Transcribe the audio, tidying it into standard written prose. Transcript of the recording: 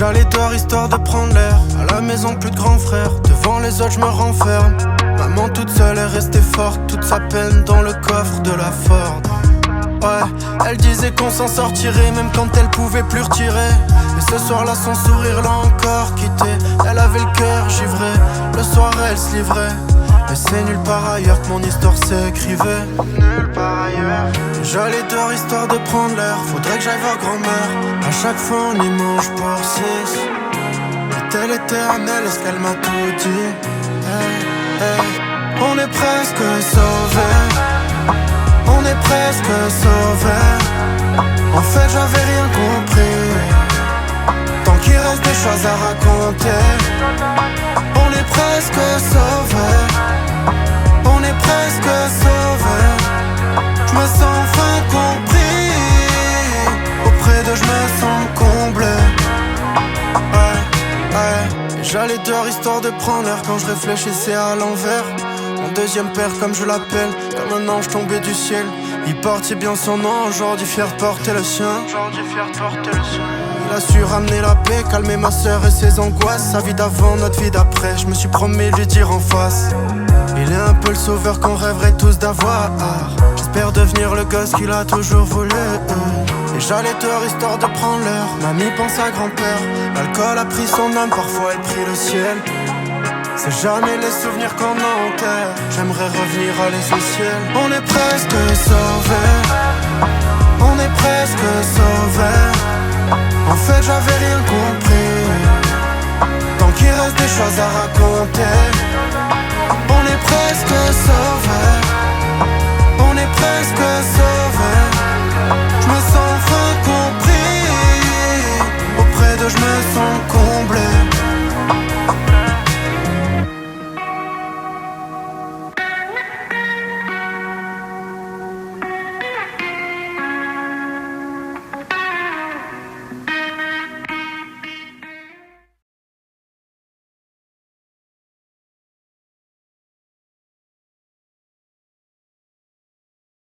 J'allais dehors histoire de prendre l'air. À la maison plus de grand frère. Devant les autres je me renferme. Maman toute seule est restée forte. Toute sa peine dans le coffre de la Ford. Ouais, elle disait qu'on s'en sortirait même quand elle pouvait plus retirer. Et ce soir-là son sourire l'a encore quitté. Elle avait le cœur givré, le soir elle se livrait. Mais c'est nulle part ailleurs que mon histoire s'écrivait. Nulle part ailleurs. J'allais dehors histoire de prendre l'air. Faudrait que j'aille voir grand-mère. À chaque fois on y mange pour 6. Est-elle éternelle, est-ce qu'elle m'a tout dit? Hey, hey. On est presque sauvés. On est presque sauvés. En fait j'avais rien compris. Tant qu'il reste des choses à raconter. On est presque sauvés. On est presque sauvés. Je me sens enfin compris. Auprès d'eux je me sens comblé. Ouais, ouais. Et j'allais dehors histoire de prendre l'air quand je réfléchissais à l'envers. Mon deuxième père comme je l'appelle, comme un ange tombé du ciel. Il portait bien son nom, aujourd'hui fier de porter le sien. Il a su ramener la paix, calmer ma soeur et ses angoisses. Sa vie d'avant, notre vie d'après, je me suis promis de lui dire en face. Il est un peu le sauveur qu'on rêverait tous d'avoir. J'espère devenir le gosse qu'il a toujours voulu. Et j'allais dehors histoire de prendre l'air. Mamie pense à grand-père. L'alcool a pris son âme, parfois elle prie le ciel. C'est jamais les souvenirs qu'on enterre. J'aimerais revenir à l'essentiel. On est presque sauvés. On est presque sauvés. En fait j'avais rien compris. Tant qu'il reste des choses à raconter. On est presque sauvés. On est presque